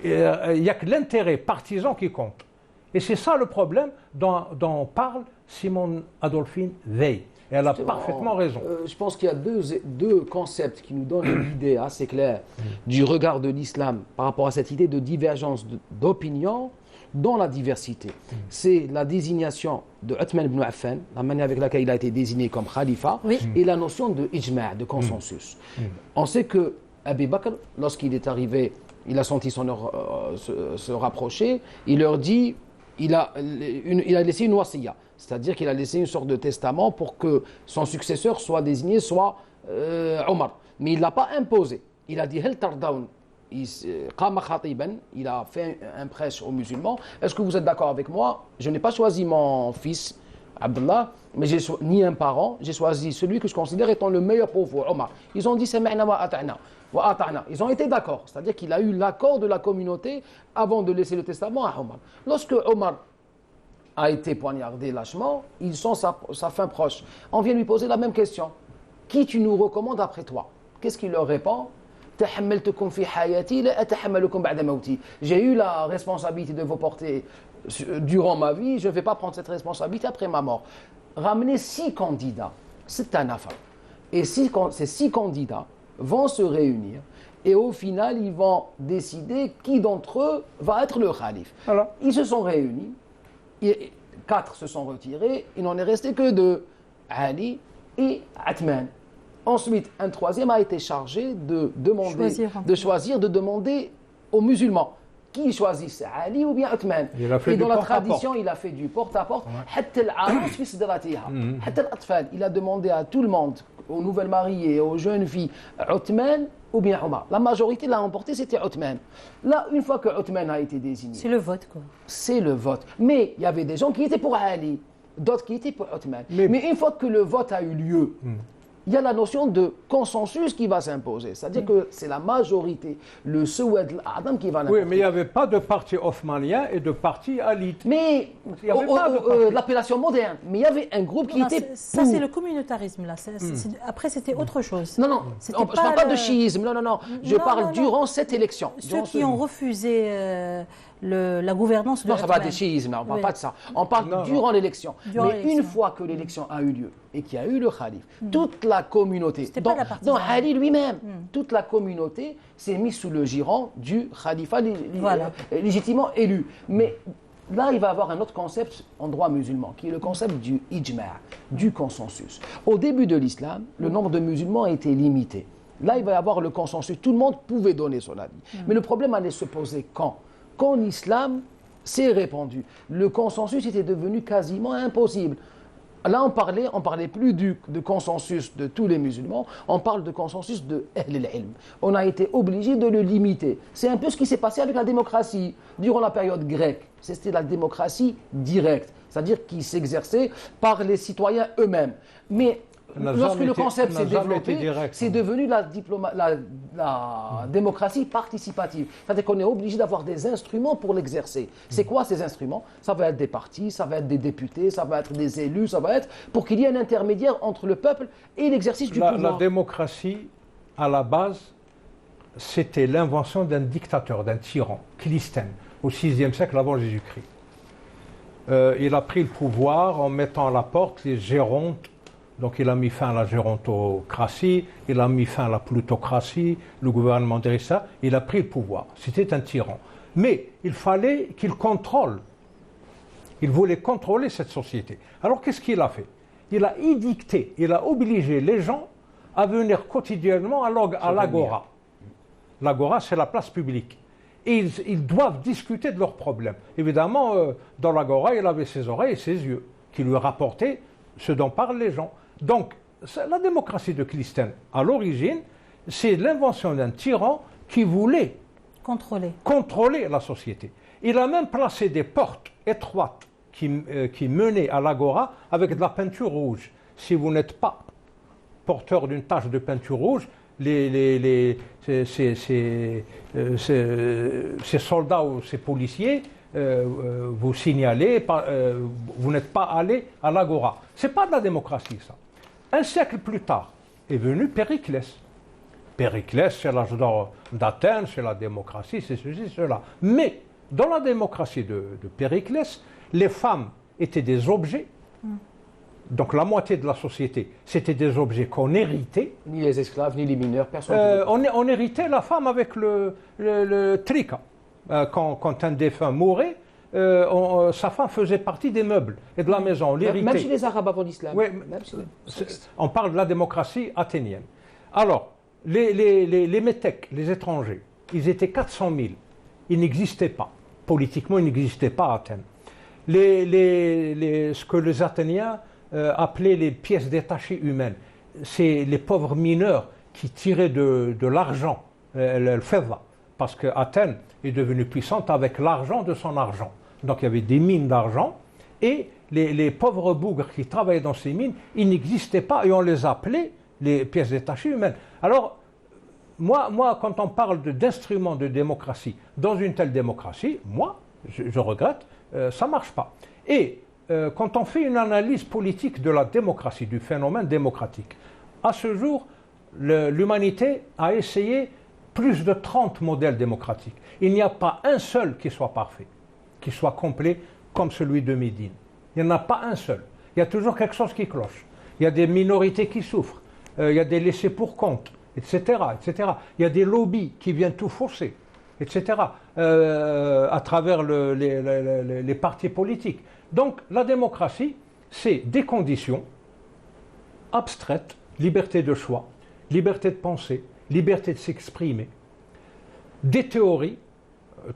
Il n'y a que l'intérêt partisan qui compte. Et c'est ça le problème dont parle Simone Adolphine Veil. Et elle a parfaitement raison. Je pense qu'il y a deux concepts qui nous donnent une idée assez claire du regard de l'islam par rapport à cette idée de divergence d'opinion dans la diversité. C'est la désignation de Othman ibn Affan, la manière avec laquelle il a été désigné comme khalifa, et la notion de ijma', de consensus. On sait que Abu Bakr, lorsqu'il est arrivé, il a senti son heure se rapprocher, il leur dit, il a laissé une wasiya, c'est-à-dire qu'il a laissé une sorte de testament pour que son successeur soit désigné, soit Omar. Mais il ne l'a pas imposé. Il a dit, Hel tardawn. Il a fait un prêche aux musulmans. Est-ce que vous êtes d'accord avec moi? Je n'ai pas choisi mon fils, Abdullah, mais ni un parent. J'ai choisi celui que je considère étant le meilleur pour vous, Omar. Ils ont dit, Sami'na wa ata'na. Ils ont été d'accord. C'est-à-dire qu'il a eu l'accord de la communauté avant de laisser le testament à Omar. Lorsque Omar a été poignardé lâchement, ils sont sa fin proche. On vient lui poser la même question. Qui tu nous recommandes après toi? Qu'est-ce qu'il leur répond? J'ai eu la responsabilité de vous porter durant ma vie, je ne vais pas prendre cette responsabilité après ma mort. Ramener 6 candidats, c'est un affaire. Et ces 6 candidats vont se réunir et au final, ils vont décider qui d'entre eux va être le calife. Alors, ils se sont réunis, 4 se sont retirés, il n'en est resté que 2, Ali et Athman. Ensuite, un 3e a été chargé de demander aux musulmans qui choisissent Ali ou bien Othman. Et dans la tradition, il a fait du porte-à-porte. Il a demandé à tout le monde, aux nouvelles mariées, aux jeunes filles, Othman ou bien Omar. La majorité l'a emporté, c'était Othman. Là, une fois que Othman a été désigné. C'est le vote, quoi. C'est le vote. Mais il y avait des gens qui étaient pour Ali, d'autres qui étaient pour Othman. Mais une fois que le vote a eu lieu, il y a la notion de consensus qui va s'imposer. C'est-à-dire que c'est la majorité, le Sawad al-A'dam qui va l'imposer. Oui, mais il n'y avait pas de parti othmanien et de parti alite. Mais l'appellation moderne. Mais il y avait un groupe qui était ça, c'est le communautarisme, là. Après, c'était autre chose. Non, je ne parle pas de chiisme. Non. Je parle durant cette élection. Ceux qui ont refusé la gouvernance de Non, ça va des chiisme, on ne parle pas de ça. On parle durant l'élection. Mais une fois que l'élection a eu lieu et qu'il y a eu le calife, toute la communauté, dont Ali lui-même, toute la communauté s'est mise sous le giron du khalifa légitimement élu. Mais là, il va y avoir un autre concept en droit musulman, qui est le concept du ijma', du consensus. Au début de l'islam, le nombre de musulmans était limité. Là, il va y avoir le consensus. Tout le monde pouvait donner son avis. Mais le problème allait se poser quand l'islam s'est répandu. Le consensus était devenu quasiment impossible. Là, on parlait plus de consensus de tous les musulmans, on parle de consensus de Ahl al-Ilm. On a été obligé de le limiter. C'est un peu ce qui s'est passé avec la démocratie. Durant la période grecque, c'était la démocratie directe, c'est-à-dire qui s'exerçait par les citoyens eux-mêmes. Mais lorsque le concept s'est développé, c'est devenu la démocratie participative. C'est-à-dire qu'on est obligé d'avoir des instruments pour l'exercer. C'est quoi ces instruments? Ça va être des partis, ça va être des députés, ça va être des élus, ça va être pour qu'il y ait un intermédiaire entre le peuple et l'exercice du pouvoir. La démocratie, à la base, c'était l'invention d'un dictateur, d'un tyran, Clisthène, au VIe siècle avant Jésus-Christ. Il a pris le pouvoir en mettant à la porte les gérontes. Donc il a mis fin à la gérontocratie, il a mis fin à la plutocratie, le gouvernement derrière ça, il a pris le pouvoir. C'était un tyran. Mais il fallait qu'il contrôle. Il voulait contrôler cette société. Alors qu'est-ce qu'il a fait? Il a édicté, il a obligé les gens à venir quotidiennement à l'agora. L'agora, c'est la place publique. Et ils doivent discuter de leurs problèmes. Évidemment, dans l'agora, il avait ses oreilles et ses yeux qui lui rapportaient ce dont parlent les gens. Donc, la démocratie de Clisthène, à l'origine, c'est l'invention d'un tyran qui voulait contrôler la société. Il a même placé des portes étroites qui menaient à l'agora avec de la peinture rouge. Si vous n'êtes pas porteur d'une tache de peinture rouge, ces soldats ou ces policiers vous signalez, vous n'êtes pas allé à l'agora. Ce n'est pas de la démocratie, ça. Un siècle plus tard est venu Périclès. Périclès, c'est l'âge d'or d'Athènes, c'est la démocratie, c'est ceci, cela. Mais dans la démocratie de Périclès, les femmes étaient des objets. Donc la moitié de la société, c'était des objets qu'on héritait. Ni les esclaves, ni les mineurs, personne. On héritait la femme avec le trika. Quand un défunt mourait, sa femme faisait partie des meubles et de la maison. On l'héritait. Même chez les Arabes avant l'islam. Oui, on parle de la démocratie athénienne. Alors, les métèques, les étrangers, ils étaient 400 000. Ils n'existaient pas. Politiquement, ils n'existaient pas à Athènes. Ce que les Athéniens appelaient les pièces détachées humaines, c'est les pauvres mineurs qui tiraient de l'argent, le feva, parce qu'Athènes est devenue puissante avec l'argent de son argent. Donc il y avait des mines d'argent et les pauvres bougres qui travaillaient dans ces mines, ils n'existaient pas et on les appelait les pièces détachées humaines. Alors, moi quand on parle d'instruments de démocratie, dans une telle démocratie, moi, je regrette, ça ne marche pas. Et quand on fait une analyse politique de la démocratie, du phénomène démocratique, à ce jour, l'humanité a essayé plus de 30 modèles démocratiques. Il n'y a pas un seul qui soit parfait, qui soit complet comme celui de Médine. Il n'y en a pas un seul. Il y a toujours quelque chose qui cloche. Il y a des minorités qui souffrent. Il y a des laissés pour compte, etc., etc. Il y a des lobbies qui viennent tout fausser, etc., à travers les partis politiques. Donc la démocratie, c'est des conditions abstraites, liberté de choix, liberté de penser, liberté de s'exprimer, des théories,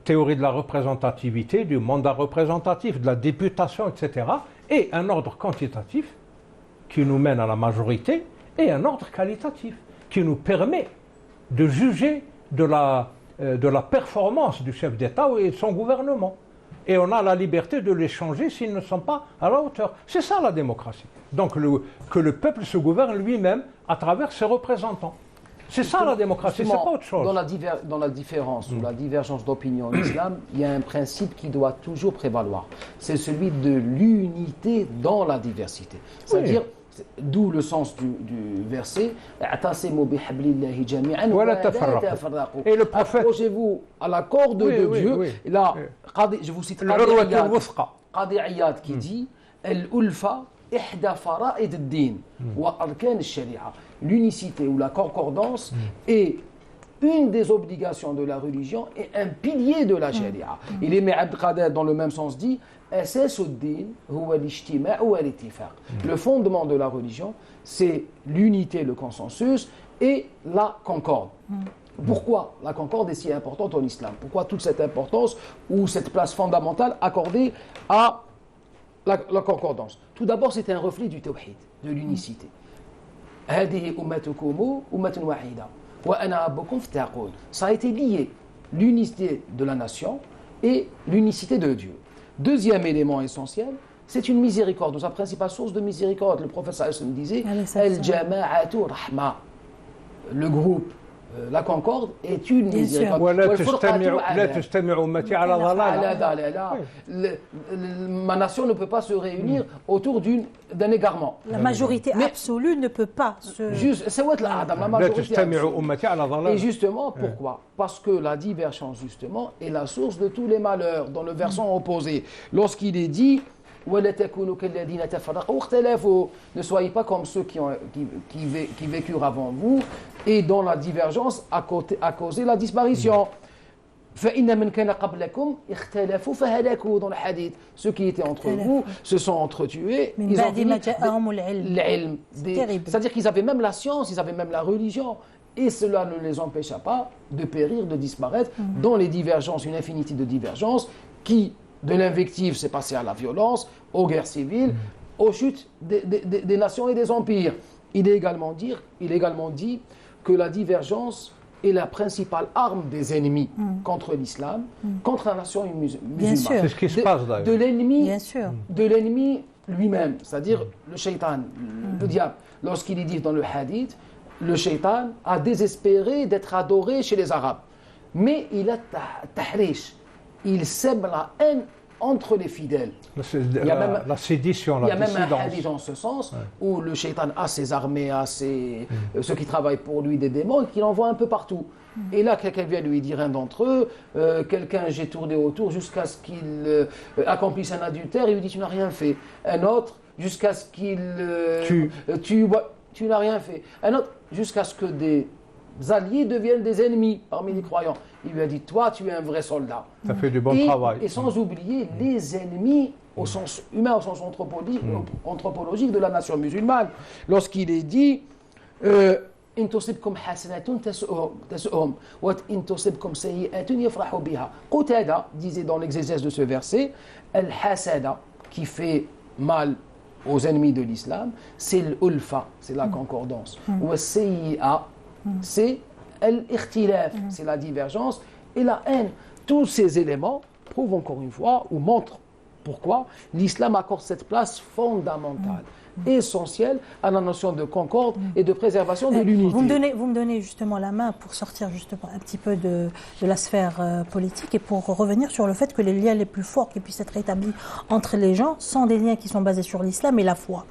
théorie de la représentativité, du mandat représentatif, de la députation, etc., et un ordre quantitatif qui nous mène à la majorité, et un ordre qualitatif qui nous permet de juger de la performance du chef d'État et de son gouvernement. Et on a la liberté de les changer s'ils ne sont pas à la hauteur. C'est ça la démocratie. Donc que le peuple se gouverne lui-même à travers ses représentants. C'est ça la démocratie, c'est pas autre chose. Dans la différence ou la divergence d'opinion en islam, il y a un principe qui doit toujours prévaloir. C'est celui de l'unité dans la diversité. C'est-à-dire, d'où le sens du verset « A'tasimu bihablillahi jami'an wa la tafarraqu » Et le prophète... Accrochez-vous à la corde de Dieu. Et là, je vous cite Qadi Iyad qui dit « Al-ulfa ihda fara'id ad-din wa arkan al-shari'a » L'unicité ou la concordance est une des obligations de la religion et un pilier de la sharia. Et l'Imam Abd Qadir, dans le même sens, dit le fondement de la religion, c'est l'unité, le consensus et la concorde. Pourquoi la concorde est si importante en islam? Pourquoi toute cette importance ou cette place fondamentale accordée à la concordance? Tout d'abord, c'est un reflet du tawhid, de l'unicité. Ça a été lié, l'unité de la nation et l'unicité de Dieu. Deuxième élément essentiel, c'est une miséricorde, sa principale source de miséricorde. Le prophète sallallahu alayhi wa sallam disait Al-jama'atu rahma. Le groupe, la concorde est une miséricorde. Ma nation ne peut pas se réunir autour d'un égarement. La majorité absolue ne peut pas se... la majorité absolue. Et justement, pourquoi? Parce que la divergence, justement, est la source de tous les malheurs, dans le versant opposé. Lorsqu'il est dit ne soyez pas comme ceux qui vécurent avant vous et dont la divergence a causé la disparition. Dans le hadith, ceux qui étaient entre vous se sont entretués. C'est-à-dire qu'ils avaient même la science, ils avaient même la religion. Et cela ne les empêcha pas de périr, de disparaître dans les divergences, une infinité de divergences qui, de l'invective, s'est passé à la violence, aux guerres civiles, aux chutes des nations et des empires. Il est également dit que la divergence est la principale arme des ennemis contre l'islam, contre la nation musulmane. C'est ce qui se passe d'ailleurs. De l'ennemi lui-même, c'est-à-dire le shaitan, le diable. Lorsqu'il est dit dans le hadith, le shaitan a désespéré d'être adoré chez les Arabes. Mais il a tahrish. Il sème la haine entre les fidèles. La sédition, la dissidence. Il y a même un hadith en ce sens où le shaitan a ses armées, a ceux qui travaillent pour lui, des démons, et qu'il envoie un peu partout. Et là, quelqu'un vient lui dire, un d'entre eux, quelqu'un, j'ai tourné autour jusqu'à ce qu'il accomplisse un adultère, il lui dit, tu n'as rien fait. Un autre, jusqu'à ce qu'il tu n'as rien fait. Un autre, jusqu'à ce que des alliés deviennent des ennemis parmi les croyants. Il lui a dit, toi, tu es un vrai soldat. Tu as fait du bon travail. Et sans oublier les ennemis au sens humain, au sens anthropologique de la nation musulmane. Lorsqu'il est dit, إن تصبكم حسنة تسؤهم وإن تصبكم سيئة يفرحوا بها. Qatada disait dans l'exégèse de ce verset, al-hasada, qui fait mal aux ennemis de l'islam, c'est l'ulfa, c'est la concordance. Wa sayyi'a, c'est l'ikhtilaf, c'est la divergence et la haine. Tous ces éléments prouvent encore une fois ou montrent pourquoi l'islam accorde cette place fondamentale, essentielle à la notion de concorde et de préservation de l'unité. Vous me donnez justement la main pour sortir justement un petit peu de la sphère politique et pour revenir sur le fait que les liens les plus forts qui puissent être établis entre les gens sont des liens qui sont basés sur l'islam et la foi.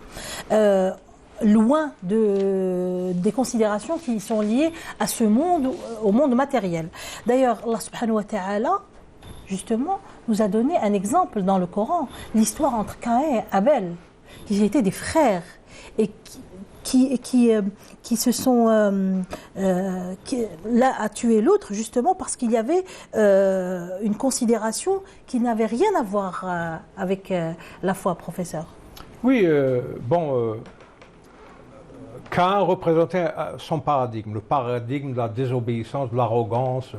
Loin des considérations qui sont liées à ce monde, au monde matériel. D'ailleurs, Allah subhanahu wa ta'ala, justement, nous a donné un exemple dans le Coran, l'histoire entre Caïn et Abel, qui étaient des frères et qui se sont... l'un a tué l'autre justement parce qu'il y avait une considération qui n'avait rien à voir avec la foi, professeur. Oui, Caïn représentait son paradigme, le paradigme de la désobéissance, de l'arrogance.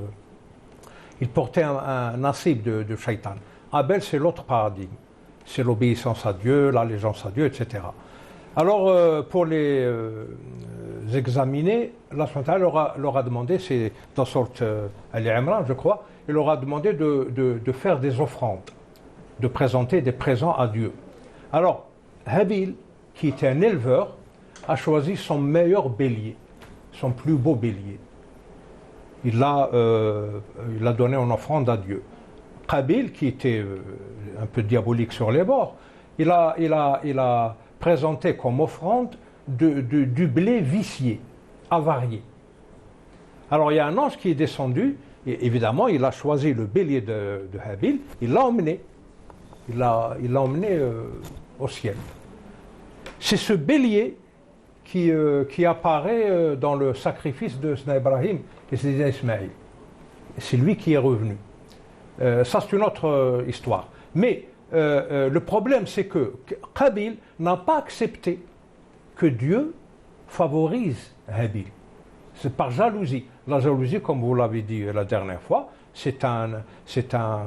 Il portait un nasib de shaitan. Abel, c'est l'autre paradigme. C'est l'obéissance à Dieu, l'allégeance à Dieu, etc. Alors, pour les examiner, Allah leur a demandé, c'est dans sorte Al-Imran, je crois, il leur a demandé de faire des offrandes, de présenter des présents à Dieu. Alors, Habil, qui était un éleveur, a choisi son meilleur bélier, son plus beau bélier. Il l'a donné en offrande à Dieu. Qabil, qui était un peu diabolique sur les bords, il a présenté comme offrande du blé vicié, avarié. Alors il y a un ange qui est descendu, et évidemment il a choisi le bélier de Habil, il l'a emmené. Il l'a emmené au ciel. C'est ce bélier qui apparaît dans le sacrifice de Sna Ibrahim et Sayyidina Ismaïl. C'est lui qui est revenu. Ça, c'est une autre histoire. Mais le problème, c'est que Qabil n'a pas accepté que Dieu favorise Habil. C'est par jalousie. La jalousie, comme vous l'avez dit la dernière fois, c'est un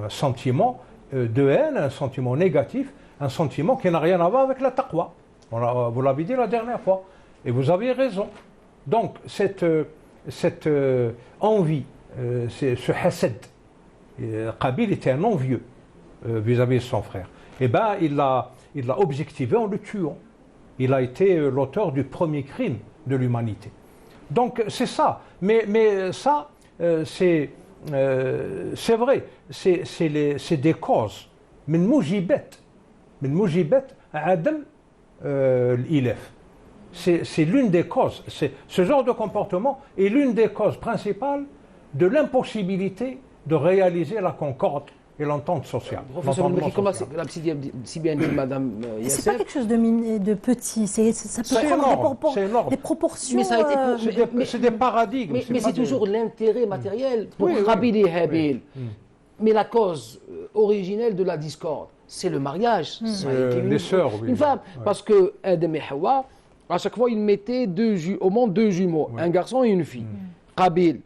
sentiment de haine, un sentiment négatif, un sentiment qui n'a rien à voir avec la taqwa. Vous l'avez dit la dernière fois. Et vous avez raison. Donc, cette envie, ce hasad, Qabil était un envieux vis-à-vis de son frère. Eh bien, il l'a objectivé en le tuant. Il a été l'auteur du premier crime de l'humanité. Donc, c'est ça. Mais ça, c'est vrai. C'est des causes. Min mujibet adam l'ilaf. C'est l'une des causes. Ce genre de comportement est l'une des causes principales de l'impossibilité de réaliser la concorde et l'entente sociale. Professeur Melki, comme l'a si bien dit Madame Yasser. C'est pas quelque chose de petit, ça peut prendre des proportions. Mais ça a été c'est des paradigmes. Mais c'est toujours l'intérêt matériel pour Qabil et Habil. Mais la cause originelle de la discorde, c'est le mariage. Les sœurs, oui. Une femme. Parce que Adam et Hawa, à chaque fois, ils mettaient au monde deux jumeaux, un garçon et une fille. Qabil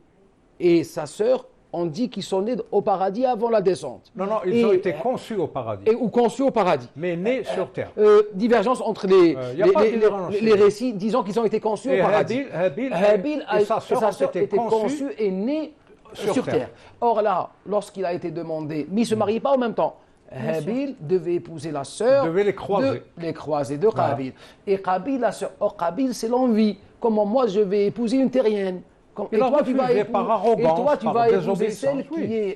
et sa sœur, on dit qu'ils sont nés au paradis avant la descente. Non, ils ont été conçus au paradis. Ou conçus au paradis. Mais nés sur terre. Divergence entre les récits disant qu'ils ont été conçus au paradis. Habil et sa sœur étaient conçus et nés sur terre. Or là, lorsqu'il a été demandé, mais ils ne se mariaient pas en même temps. Habil devait épouser la sœur, devait les croiser de Qabil. Et Qabil, la sœur, Qabil, c'est l'envie. Comment moi je vais épouser une terrienne? Et toi, tu vas épouser celle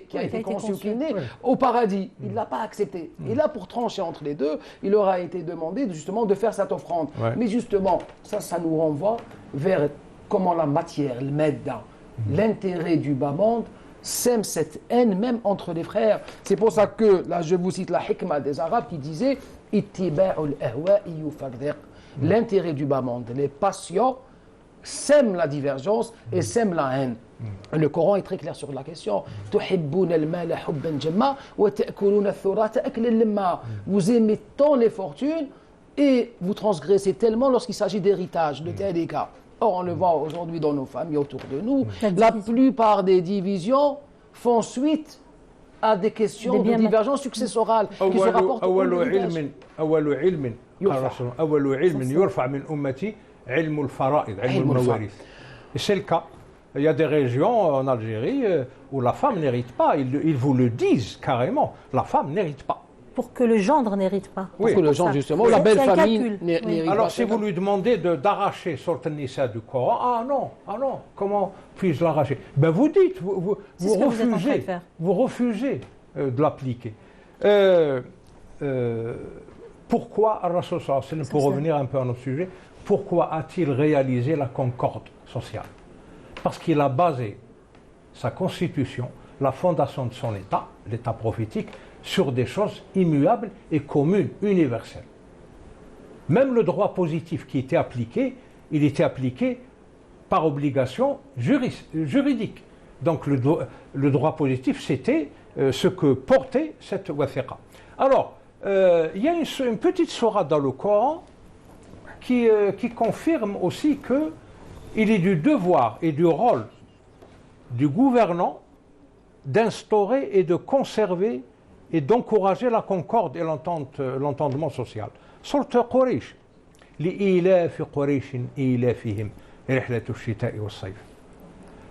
qui a été conçue, qui est née au paradis. Il ne l'a pas accepté. Et là, pour trancher entre les deux, il leur a été demandé justement de faire cette offrande. Mais justement, ça nous renvoie vers comment la matière, le medda, l'intérêt du bas monde, sème cette haine même entre les frères. C'est pour ça que, là je vous cite la hikmah des Arabes qui disait « Ittiba'ul ahwa'i yufarriq » L'intérêt du bas monde, les passions sèment la divergence et sèment la haine. Le Coran est très clair sur la question. « Tuhibbuna al-mala hubban jamma wa ta'kuluna ath-thurata aklan lamma » Vous aimez tant les fortunes et vous transgressez tellement lorsqu'il s'agit d'héritage, de tel cas. Or, on le voit aujourd'hui dans nos familles autour de nous, la plupart des divisions font suite à des questions de divergence successorale qui se rapportent au Et c'est le cas. Il y a des régions en Algérie où la femme n'hérite pas. Ils vous le disent carrément. La femme n'hérite pas. Pour que le gendre n'hérite pas. Pour que le gendre, justement, la belle famille n'hérite pas. Alors, si vous lui demandez d'arracher Sourate An-Nisa du Coran, ah non, comment puis-je l'arracher? Ben vous dites, vous refusez de l'appliquer. Pourquoi, Ar-Rasul sallallahu alayhi wa sallam, pour revenir un peu à notre sujet, pourquoi a-t-il réalisé la concorde sociale? Parce qu'il a basé sa constitution, la fondation de son État, l'État prophétique, sur des choses immuables et communes, universelles. Même le droit positif qui était appliqué, il était appliqué par obligation juridique. Donc le droit positif, c'était ce que portait cette wathiqa. Alors, il y a une petite sourate dans le Coran qui confirme aussi qu'il est du devoir et du rôle du gouvernant d'instaurer et de conserver et d'encourager la concorde et l'entendement social. Sourate Quraysh, لإيلاف قريش إيلافهم رحلة الشتاء والصيف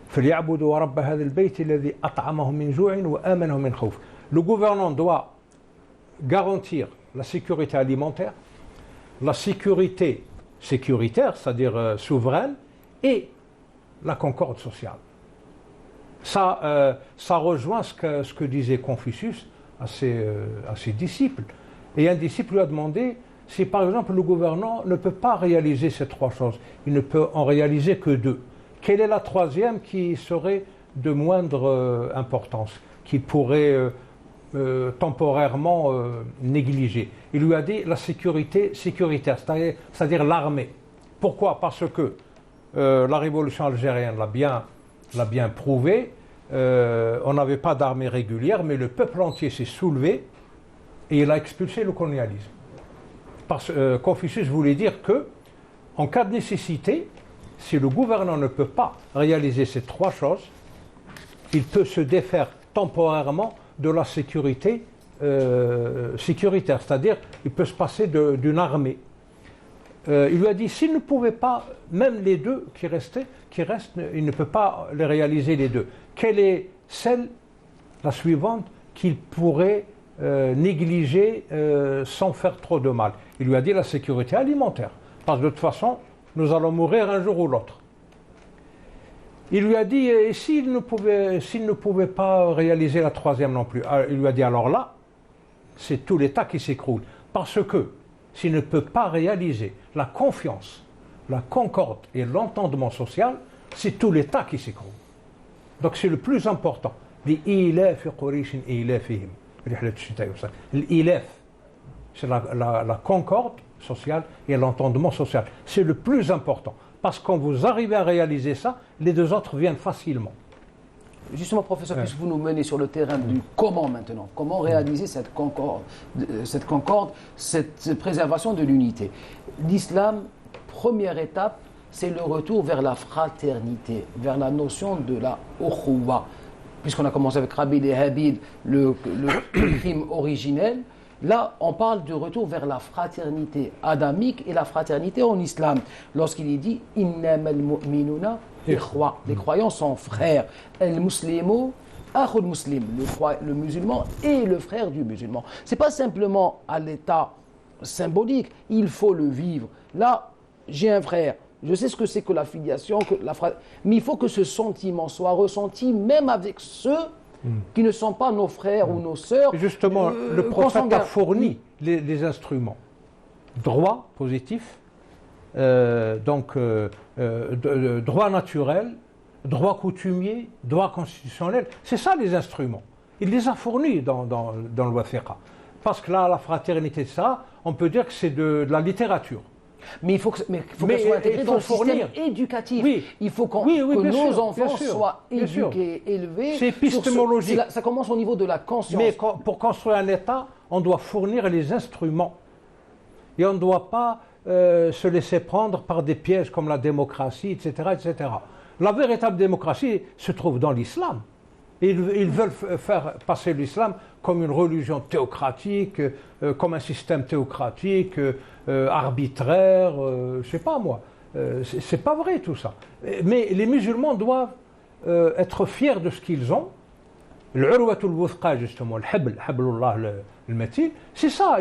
فليعبدوا رب هذا البيت الذي أطعمهم من جوع وآمنهم من خوف. Le gouvernement doit garantir la sécurité alimentaire, la sécurité sécuritaire, c'est-à-dire souveraine, et la concorde sociale. Ça rejoint ce que disait Confucius à ses disciples. Et un disciple lui a demandé si, par exemple, le gouvernement ne peut pas réaliser ces trois choses, il ne peut en réaliser que deux. Quelle est la troisième qui serait de moindre importance, qui pourrait temporairement négliger? Il lui a dit la sécurité sécuritaire, c'est-à-dire l'armée. Pourquoi? Parce que la révolution algérienne l'a bien prouvé. On n'avait pas d'armée régulière, mais le peuple entier s'est soulevé et il a expulsé le colonialisme. Confucius voulait dire que, en cas de nécessité, si le gouvernement ne peut pas réaliser ces trois choses, il peut se défaire temporairement de la sécurité sécuritaire, c'est-à-dire il peut se passer d'une armée. Il lui a dit s'il ne pouvait pas, même les deux qui restent, il ne peut pas les réaliser les deux. Quelle est la suivante, qu'il pourrait négliger sans faire trop de mal? Il lui a dit la sécurité alimentaire, parce que de toute façon, nous allons mourir un jour ou l'autre. Il lui a dit, et s'il ne pouvait pas réaliser la troisième non plus? Il lui a dit, alors là, c'est tout l'État qui s'écroule. Parce que s'il ne peut pas réaliser la confiance, la concorde et l'entendement social, c'est tout l'État qui s'écroule. Donc c'est le plus important. L'ilaf, c'est la concorde sociale et l'entendement social. C'est le plus important. Parce que quand vous arrivez à réaliser ça, les deux autres viennent facilement. Justement, professeur, puisque vous nous menez sur le terrain du comment maintenant, comment réaliser cette concorde, cette préservation de l'unité. L'islam, première étape, c'est le retour vers la fraternité, vers la notion de la ukhuwa. Puisqu'on a commencé avec Qabil et Habil, le crime originel, là, on parle du retour vers la fraternité adamique et la fraternité en islam. Lorsqu'il est dit « Innamal mu'minuna ikhwa », les croyants sont frères. « Al-muslimu akhul muslim », le musulman est le frère du musulman. Ce n'est pas simplement à l'état symbolique, il faut le vivre. Là, j'ai un frère. Je sais ce que c'est que la filiation, mais il faut que ce sentiment soit ressenti même avec ceux qui ne sont pas nos frères ou nos sœurs. Et justement, le prophète a fourni les instruments. Droit positif, droit naturel, droit coutumier, droit constitutionnel. C'est ça les instruments. Il les a fournis dans le Wathiqa. Parce que là, la fraternité, ça, on peut dire que c'est de la littérature. Mais il faut qu'elle soit intégrée dans le système éducatif. Oui. Il faut que nos enfants soient éduqués, élevés. C'est épistémologique. Ça commence au niveau de la conscience. Mais pour construire un État, on doit fournir les instruments. Et on ne doit pas se laisser prendre par des pièges comme la démocratie, etc., etc. La véritable démocratie se trouve dans l'islam. Ils veulent faire passer l'islam comme une religion théocratique, comme un système théocratique, arbitraire, je ne sais pas moi. C'est pas vrai tout ça. Mais les musulmans doivent être fiers de ce qu'ils ont. L'urwatul wuthqa, justement, hablullah al-matin, c'est ça.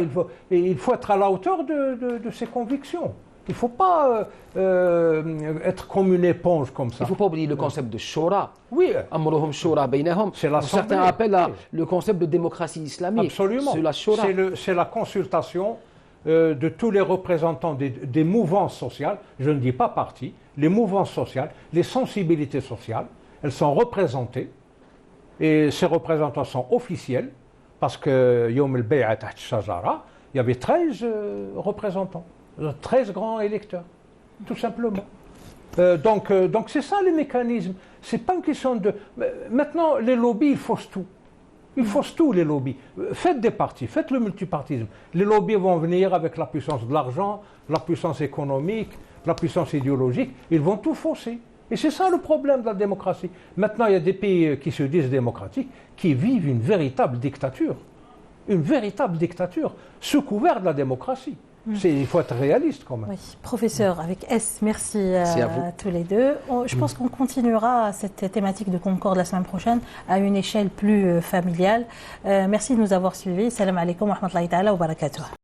Il faut être à la hauteur de ses convictions. Il ne faut pas être comme une éponge comme ça. Il ne faut pas oublier le concept de shura. Oui. Amruhum shura baynahum. Certains appellent le concept de démocratie islamique. Absolument. C'est la shura. C'est la consultation de tous les représentants des mouvances sociales. Je ne dis pas partis. Les mouvances sociales, les sensibilités sociales, elles sont représentées. Et ces représentants sont officiels. Parce que Yom al-Bay'a taht shajara, il y avait 13 représentants. 13 grands électeurs, tout simplement. Donc c'est ça les mécanismes. C'est pas une question de... Maintenant, les lobbies, ils faussent tout. Ils faussent tout, les lobbies. Faites des partis, faites le multipartisme. Les lobbies vont venir avec la puissance de l'argent, la puissance économique, la puissance idéologique. Ils vont tout fausser. Et c'est ça le problème de la démocratie. Maintenant, il y a des pays qui se disent démocratiques qui vivent une véritable dictature. Une véritable dictature, sous couvert de la démocratie. Il faut être réaliste quand même. Oui, professeur, avec S, merci à tous les deux. Je pense qu'on continuera cette thématique de Concorde la semaine prochaine à une échelle plus familiale. Merci de nous avoir suivis. Salam alaikum wa rahmatullahi ta'ala wa barakatuh.